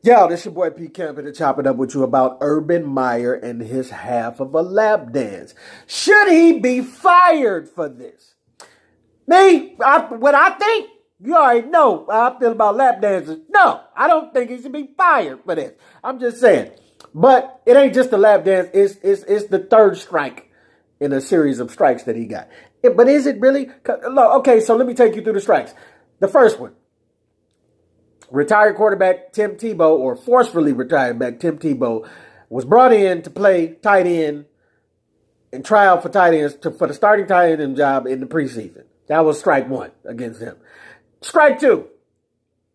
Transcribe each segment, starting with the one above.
Yo, this your boy P. Camp to chop it up with you about Urban Meyer and his half of a lap dance. Should he be fired for this? What I think, you already know how I feel about lap dances. No, I don't think he should be fired for this. I'm just saying. But it ain't just a lap dance. It's the third strike in a series of strikes that he got. But is it really? Okay, so let me take you through the strikes. The first one. Retired quarterback Tim Tebow, or forcefully retired back Tim Tebow, was brought in to play tight end and try out for tight ends for the starting tight end job in the preseason. That was strike one against him. Strike two,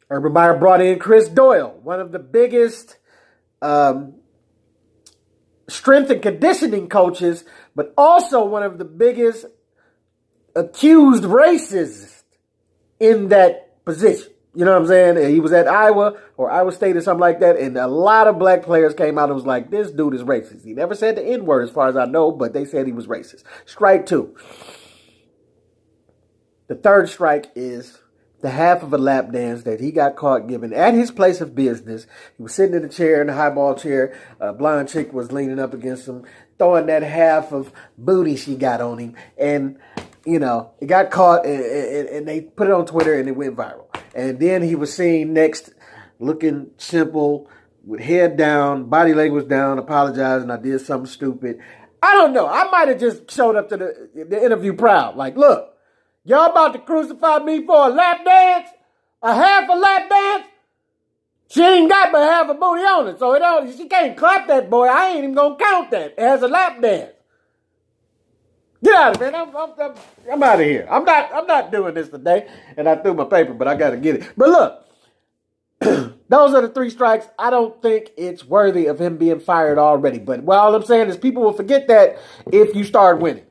Urban Meyer brought in Chris Doyle, one of the biggest strength and conditioning coaches, but also one of the biggest accused racists in that position. You know what I'm saying? He was at Iowa or Iowa State or something like that, and a lot of black players came out and was like, this dude is racist. He never said the N-word as far as I know, but they said he was racist. Strike two. The third strike is the half of a lap dance that he got caught giving at his place of business. He was sitting in the chair, in the highball chair. A blonde chick was leaning up against him, throwing that half of booty she got on him. And, you know, it got caught, and they put it on Twitter, and it went viral. And then he was seen next looking simple, with head down, body language down, apologizing, I did something stupid. I don't know. I might have just showed up to the interview proud. Like, look, y'all about to crucify me for a lap dance? A half a lap dance? She ain't got but half a booty on it, so she can't clap that boy. I ain't even going to count that as a lap dance. Get out of here, man. I'm out of here. I'm not doing this today. And I threw my paper, but I got to get it. But look, those are the three strikes. I don't think it's worthy of him being fired already. But all I'm saying is people will forget that if you start winning.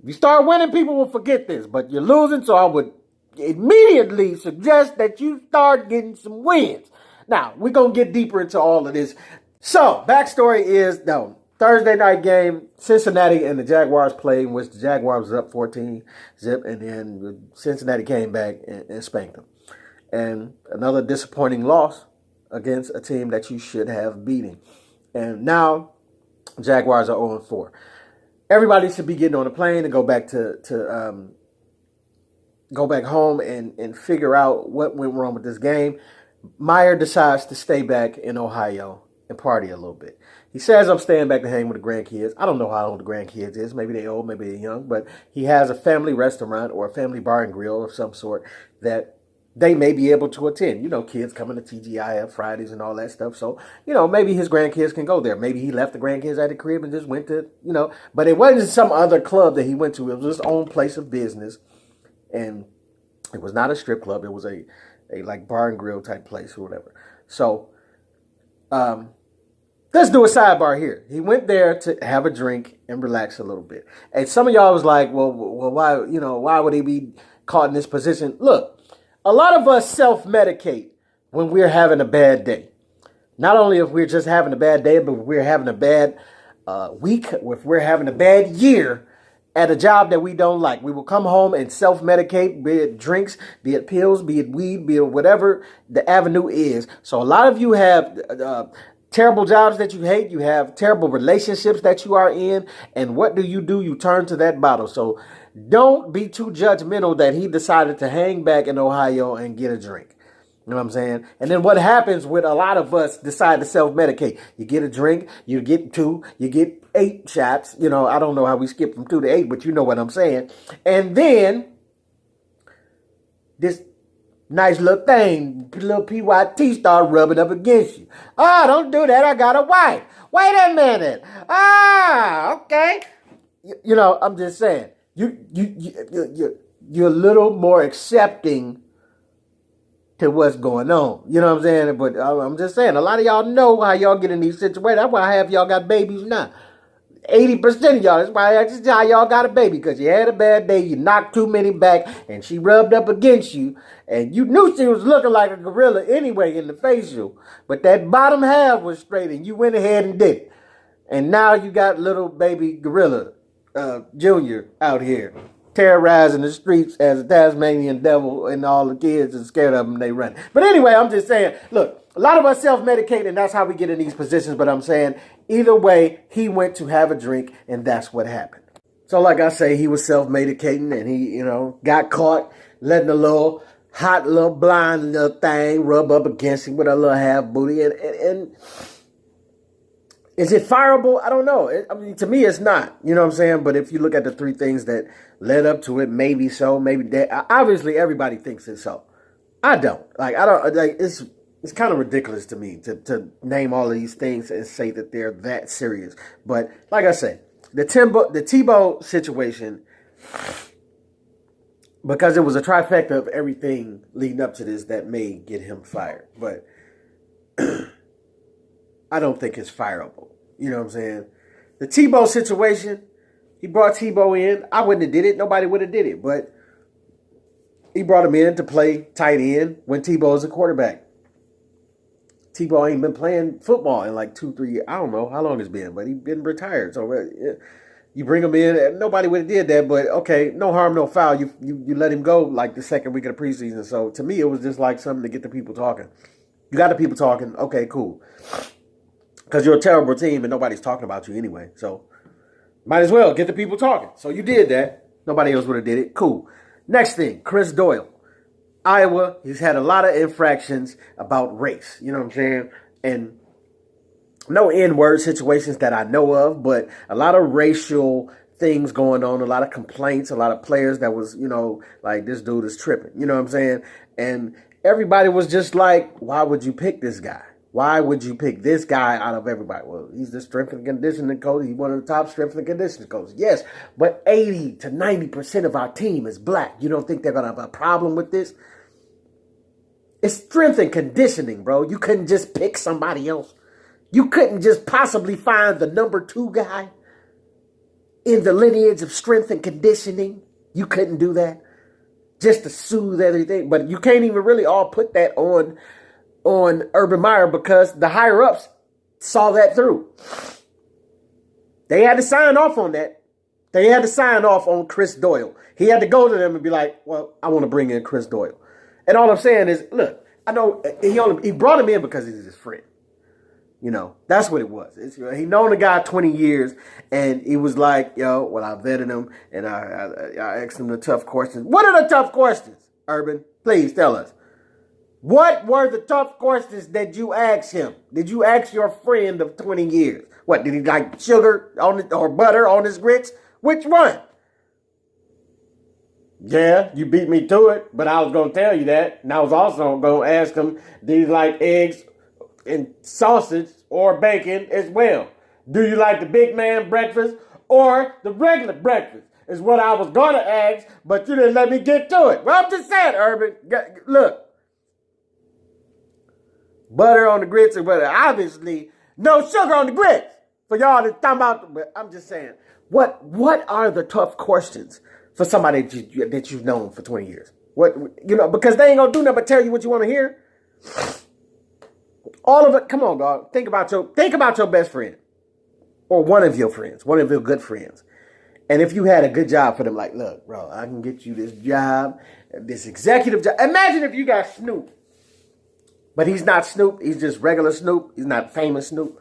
If you start winning, people will forget this. But you're losing, so I would immediately suggest that you start getting some wins. Now, we're going to get deeper into all of this. So, backstory is, Thursday night game, Cincinnati and the Jaguars played, in which the Jaguars was up 14-0, and then Cincinnati came back and spanked them. And another disappointing loss against a team that you should have beaten. And now, Jaguars are 0-4. Everybody should be getting on a plane and go back go back home and figure out what went wrong with this game. Meyer decides to stay back in Ohio and party a little bit. He says, I'm staying back to hang with the grandkids. I don't know how old the grandkids is. Maybe they're old, maybe they're young. But he has a family restaurant or a family bar and grill of some sort that they may be able to attend. You know, kids coming to TGIF Fridays and all that stuff. So, you know, maybe his grandkids can go there. Maybe he left the grandkids at the crib and just went to, you know. But it wasn't some other club that he went to. It was his own place of business. And it was not a strip club. It was a like bar and grill type place or whatever. So, let's do a sidebar here. He went there to have a drink and relax a little bit. And some of y'all was like, well, why would he be caught in this position? Look, a lot of us self-medicate when we're having a bad day. Not only if we're just having a bad day, but if we're having a bad week, or if we're having a bad year at a job that we don't like. We will come home and self-medicate, be it drinks, be it pills, be it weed, be it whatever the avenue is. So a lot of you have terrible jobs that you hate. You have terrible relationships that you are in. And what do? You turn to that bottle. So don't be too judgmental that he decided to hang back in Ohio and get a drink. You know what I'm saying? And then what happens with a lot of us decide to self-medicate? You get a drink, you get 2, you get 8 shots. You know, I don't know how we skip from 2 to 8, but you know what I'm saying. And then this nice little thing, little PYT start rubbing up against you. Oh, don't do that. I got a wife. Wait a minute. Okay. You know, I'm just saying. You're a little more accepting to what's going on. You know what I'm saying? But I'm just saying, a lot of y'all know how y'all get in these situations. That's why half y'all got babies now. 80% of y'all, that's how y'all got a baby, because you had a bad day, you knocked too many back, and she rubbed up against you, and you knew she was looking like a gorilla anyway in the facial, but that bottom half was straight, and you went ahead and did it. And now you got little baby gorilla Junior out here terrorizing the streets as a Tasmanian devil, and all the kids are scared of him, they run. But anyway, I'm just saying, look, A lot of us self-medicate, and that's how we get in these positions. But I'm saying, either way, he went to have a drink, and that's what happened. So like I say, he was self-medicating, and he, got caught letting a little hot little blind little thing rub up against him with a little half booty. And is it fireable? I don't know. To me, it's not. You know what I'm saying? But if you look at the three things that led up to it, maybe so, maybe that. Obviously, everybody thinks it's so. I don't. It's kind of ridiculous to me to name all of these things and say that they're that serious. But like I said, the Tebow situation, because it was a trifecta of everything leading up to this that may get him fired. But I don't think it's fireable. You know what I'm saying? The Tebow situation, he brought Tebow in. I wouldn't have did it. Nobody would have did it. But he brought him in to play tight end when Tebow is a quarterback. Tebow ain't been playing football in like 2-3 years. I don't know how long it's been, but he's been retired. So you bring him in, and nobody would have did that. But okay, no harm, no foul. You let him go like the second week of the preseason. So to me, it was just like something to get the people talking. You got the people talking. Okay, cool. Because you're a terrible team and nobody's talking about you anyway. So might as well get the people talking. So you did that. Nobody else would have did it. Cool. Next thing, Chris Doyle. Iowa, he's had a lot of infractions about race. You know what I'm saying? And no N-word situations that I know of, but a lot of racial things going on, a lot of complaints, a lot of players that was, like this dude is tripping. You know what I'm saying? And everybody was just like, why would you pick this guy? Why would you pick this guy out of everybody? Well, he's the strength and conditioning coach. He's one of the top strength and conditioning coaches. Yes, but 80 to 90% of our team is black. You don't think they're going to have a problem with this? It's strength and conditioning, bro. You couldn't just pick somebody else. You couldn't just possibly find the number 2 guy in the lineage of strength and conditioning. You couldn't do that just to soothe everything. But you can't even really all put that on Urban Meyer because the higher-ups saw that through. They had to sign off on that. They had to sign off on Chris Doyle. He had to go to them and be like, well, I want to bring in Chris Doyle. And all I'm saying is, look, I know he brought him in because he's his friend. That's what it was. He known the guy 20 years, and he was like, yo, well, I vetted him, and I asked him the tough questions. What are the tough questions, Urban? Please tell us. What were the tough questions that you asked him? Did you ask your friend of 20 years? What, did he like sugar or butter on his grits? Which one? Yeah, you beat me to it, but I was going to tell you that. And I was also going to ask him, do you like eggs and sausage or bacon as well? Do you like the big man breakfast or the regular breakfast? Is what I was going to ask, but you didn't let me get to it. Well, I'm just saying, Urban, look. Butter on the grits or butter. Obviously, no sugar on the grits. For y'all to talk about, but I'm just saying, what are the tough questions for somebody that you've known for 20 years? Because they ain't gonna do nothing but tell you what you want to hear. All of it. Come on, dog. Think about your best friend, or one of your friends, one of your good friends. And if you had a good job for them, like, look, bro, I can get you this job, this executive job. Imagine if you got Snoop. But he's not Snoop. He's just regular Snoop. He's not famous Snoop.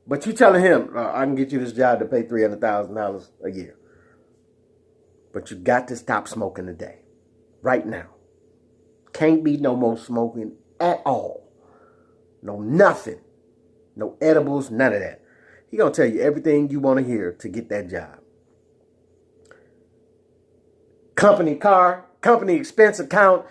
But you telling him, I can get you this job to pay $300,000 a year. But you got to stop smoking today. Right now. Can't be no more smoking at all. No nothing. No edibles, none of that. He going to tell you everything you want to hear to get that job. Company car, company expense account,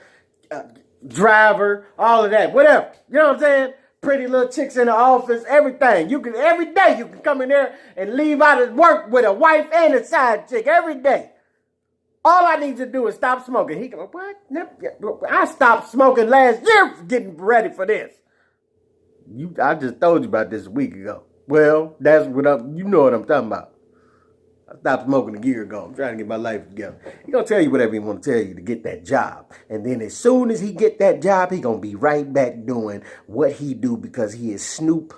driver, all of that, whatever. You know what I'm saying? Pretty little chicks in the office, everything. Every day you can come in there and leave out of work with a wife and a side chick every day. All I need to do is stop smoking. He go, what? I stopped smoking last year getting ready for this. I just told you about this a week ago. Well, that's what you know what I'm talking about. I stopped smoking a year ago. I'm trying to get my life together. He gonna tell you whatever he want to tell you to get that job. And then as soon as he get that job, he gonna be right back doing what he do because he is Snoop.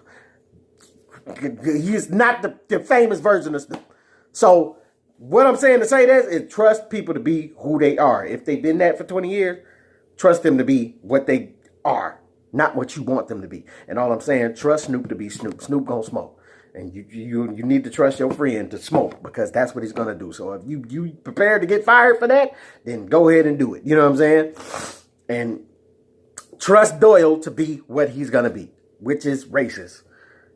He is not the famous version of Snoop. So what I'm saying to say that is trust people to be who they are. If they've been that for 20 years, trust them to be what they are. not what you want them to be. And all I'm saying, trust Snoop to be Snoop. Snoop gonna smoke. And you need to trust your friend to smoke, because that's what he's going to do. So if you prepared to get fired for that, then go ahead and do it. You know what I'm saying? And trust Doyle to be what he's going to be, which is racist.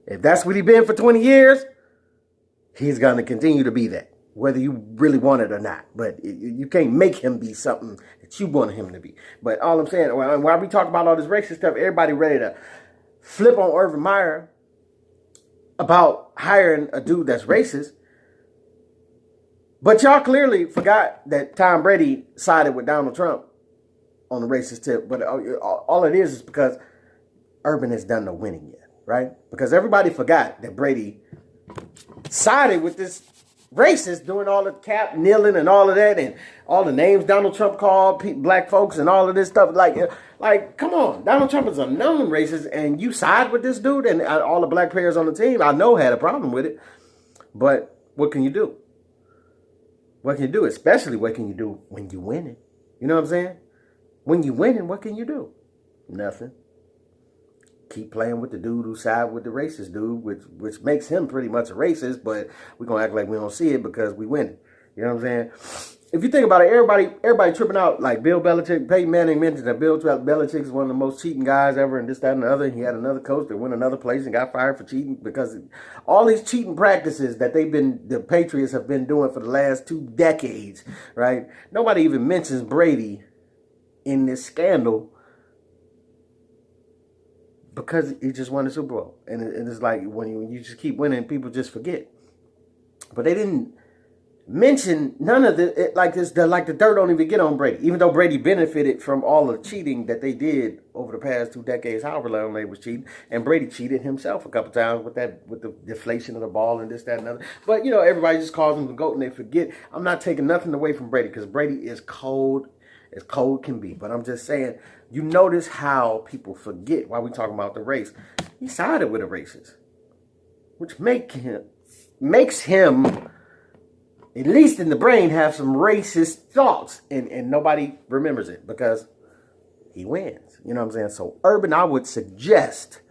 If that's what he's been for 20 years, he's going to continue to be that, whether you really want it or not. But you can't make him be something that you want him to be. But all I'm saying, while we talk about all this racist stuff, everybody ready to flip on Urban Meyer about hiring a dude that's racist. But y'all clearly forgot that Tom Brady sided with Donald Trump on the racist tip. But all it is because Urban has done no winning yet, right? Because everybody forgot that Brady sided with this racist doing all the cap kneeling and all of that, and all the names Donald Trump called black folks and all of this stuff. Like, come on. Donald Trump is a known racist, and you side with this dude, and all the black players on the team, I know, had a problem with it. But what can you do? What can you do? Especially what can you do when you winning? You know what I'm saying? When you winning, what can you do? Nothing. Keep playing with the dude who side with the racist dude, which makes him pretty much a racist, but we're going to act like we don't see it because we winning. You know what I'm saying? If you think about it, everybody tripping out, like Bill Belichick. Peyton Manning mentioned that Bill Belichick is one of the most cheating guys ever, and this, that, and the other. He had another coach that went another place and got fired for cheating, because all these cheating practices that the Patriots have been doing for the last 2 decades, right? Nobody even mentions Brady in this scandal, because he just won the Super Bowl. And it's like, when you just keep winning, people just forget. But they didn't mention none of it. Like the dirt don't even get on Brady. Even though Brady benefited from all the cheating that they did over the past 2 decades, however long they was cheating. And Brady cheated himself a couple times with the deflation of the ball and this, that, and other. But, everybody just calls him the GOAT and they forget. I'm not taking nothing away from Brady, because Brady is cold as cold can be. But I'm just saying, you notice how people forget while we talking about the race. He sided with a racist, which makes him, at least in the brain, have some racist thoughts. And nobody remembers it because he wins. You know what I'm saying? So, Urban, I would suggest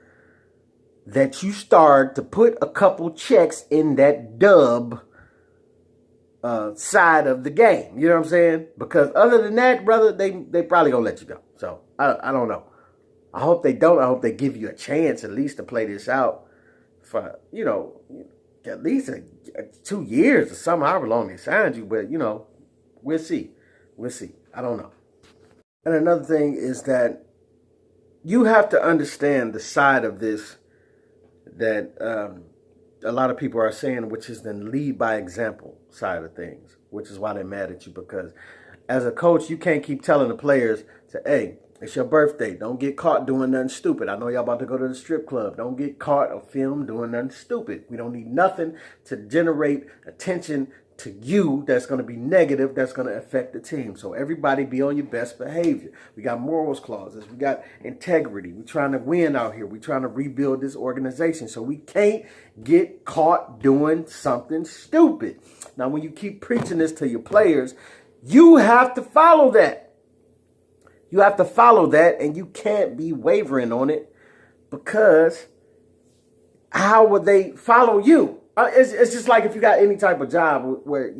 that you start to put a couple checks in that dub side of the game. You know what I'm saying? Because other than that, brother, they probably gonna let you go. So I don't know. I hope they don't. I hope they give you a chance at least to play this out for at least 2 years or something, however long they signed you. But we'll see. I don't know. And another thing is that you have to understand the side of this that a lot of people are saying, which is the lead by example side of things, which is why they're mad at you. Because as a coach, you can't keep telling the players to, hey, it's your birthday. Don't get caught doing nothing stupid. I know y'all about to go to the strip club. Don't get caught or filmed doing nothing stupid. We don't need nothing to generate attention to you that's going to be negative, that's going to affect the team. So everybody be on your best behavior. We got morals clauses. We got integrity. We're trying to win out here. We're trying to rebuild this organization. So we can't get caught doing something stupid. Now, when you keep preaching this to your players, you have to follow that. You have to follow that, and you can't be wavering on it, because how would they follow you? It's just like if you got any type of job where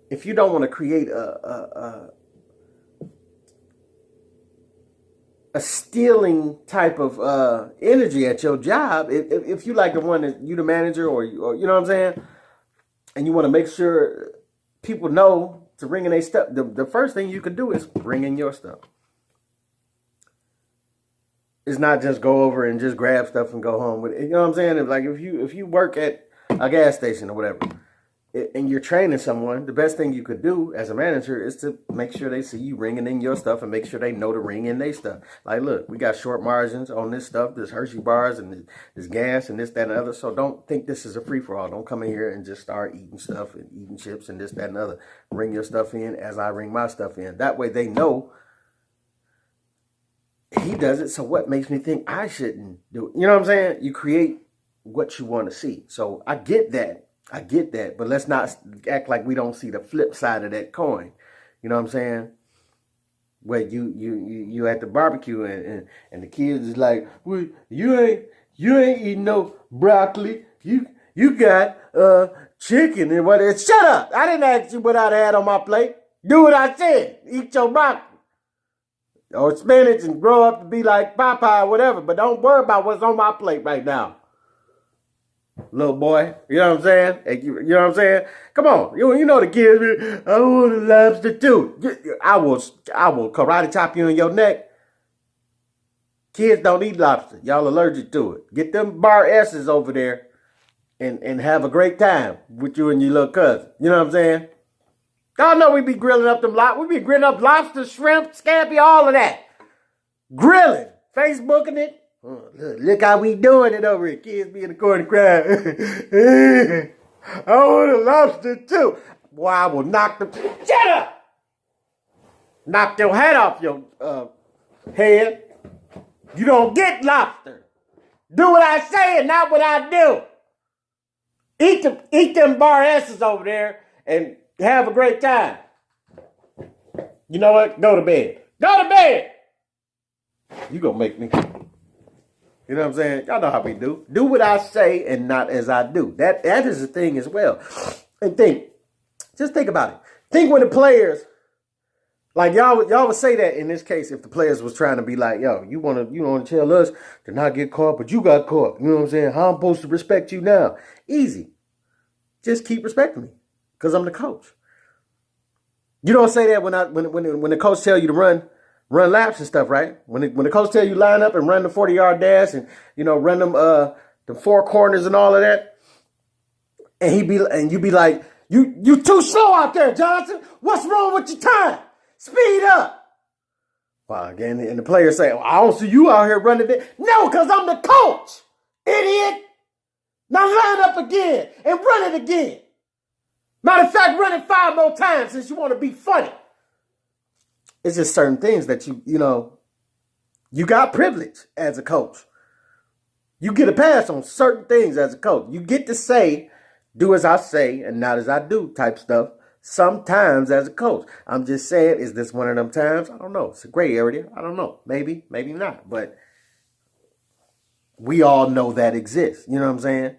if you don't want to create a stealing type of energy at your job, if you like the one that you the manager or you know what I'm saying, and you want to make sure people know to ring in their stuff, the first thing you could do is bring in your stuff. It's not just go over and just grab stuff and go home with it. You know what I'm saying? Like if you work at a gas station or whatever, and you're training someone, the best thing you could do as a manager is to make sure they see you ringing in your stuff and make sure they know to ring in their stuff. Like, look, we got short margins on this stuff, this Hershey bars and this gas and this, that, and the other. So don't think this is a free-for-all. Don't come in here and just start eating stuff and eating chips and this, that, and the other. Ring your stuff in as I ring my stuff in. That way they know he does it, so what makes me think I shouldn't do it? You know what I'm saying? You create what you want to see. So I get that. But let's not act like we don't see the flip side of that coin. You know what I'm saying? where you at the barbecue and the kids is like, well, you ain't eating no broccoli. You got chicken and what? Shut up! I didn't ask you what I had on my plate. Do what I said. Eat your broccoli or spinach and grow up to be like Popeye or whatever. But don't worry about what's on my plate right now, little boy. You know what I'm saying? You know what I'm saying? Come on. You know the kids. I want a lobster too. I will karate chop you in your neck. Kids don't eat lobster. Y'all allergic to it. Get them bar S's over there and have a great time with you and your little cousin. You know what I'm saying? Y'all know we be grilling up them lobster. We be grilling up lobster, shrimp, scampi, all of that. Grilling. Facebooking it. Oh, look how we doing it over here. Kids be in the corner crying. I want a lobster too. Boy, I will knock them. Shut up! Knock your head off your head. You don't get lobster. Do what I say and not what I do. Eat them bar S's over there and have a great time. You know what? Go to bed. Go to bed. You gonna make me. You know what I'm saying? Y'all know how we do. Do what I say and not as I do. That is the thing as well. And just think about it. Think when the players, like y'all would say that in this case if the players was trying to be like, yo, you wanna tell us to not get caught, but you got caught. You know what I'm saying? How I'm supposed to respect you now? Easy. Just keep respecting me. Because I'm the coach. You don't say that when the coach tell you to run laps and stuff, right? When the coach tell you line up and run the 40-yard dash and run them the four corners and all of that, and you be like, you too slow out there, Johnson. What's wrong with your time? Speed up. Well, again, and the players say, well, I don't see you out here running it. No, because I'm the coach, idiot. Now line up again and run it again. Matter of fact, run it 5 more times since you want to be funny. It's just certain things that you got privilege as a coach. You get a pass on certain things as a coach. You get to say, do as I say and not as I do type stuff sometimes as a coach. I'm just saying, is this one of them times? I don't know. It's a gray area. I don't know. Maybe, maybe not. But we all know that exists. You know what I'm saying?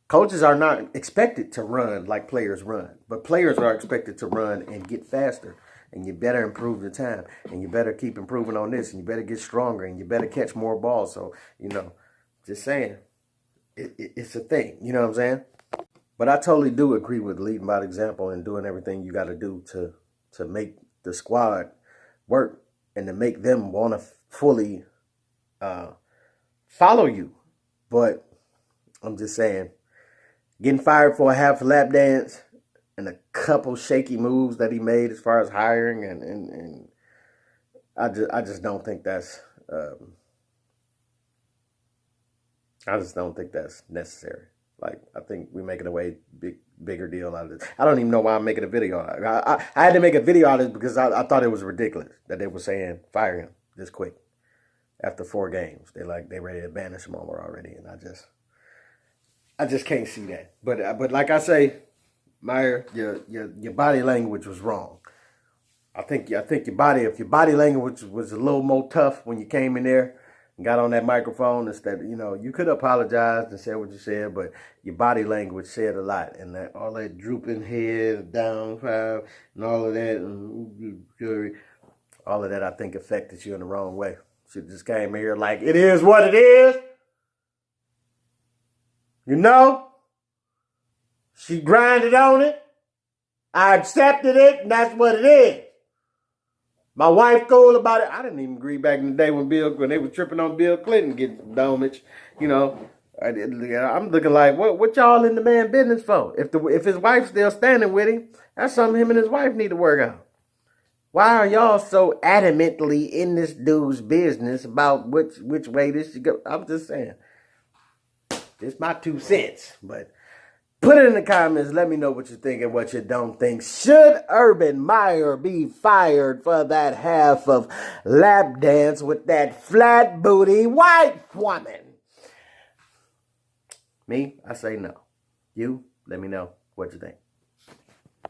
Coaches are not expected to run like players run, but players are expected to run and get faster, and you better improve the time, and you better keep improving on this, and you better get stronger, and you better catch more balls. So, just saying, it's a thing, you know what I'm saying? But I totally do agree with leading by example and doing everything you got to do to make the squad work and to make them want to fully follow you. But I'm just saying, getting fired for a half lap dance and a couple shaky moves that he made as far as hiring and I just don't think that's necessary. Like, I think we're making a way bigger deal out of this. I don't even know why I'm making a video out of it. I had to make a video out of this because I thought it was ridiculous that they were saying fire him this quick after 4 games. They ready to banish him over already, and I just can't see that. But like I say, Meyer, your body language was wrong. I think your body language was a little more tough when you came in there and got on that microphone instead. You could have apologized and said what you said, but your body language said a lot, and all that drooping head, down five, and all of that, I think affected you in the wrong way. She just came here like it is what it is. She grinded on it. I accepted it, and that's what it is. My wife cool about it. I didn't even agree back in the day when they were tripping on Bill Clinton getting domage. I'm looking like, what y'all in the man business for? If his wife's still standing with him, that's something him and his wife need to work out. Why are y'all so adamantly in this dude's business about which way this should go? I'm just saying. It's my 2 cents, but put it in the comments. Let me know what you think and what you don't think. Should Urban Meyer be fired for that half of lap dance with that flat booty white woman? Me, I say no. You, let me know what you think.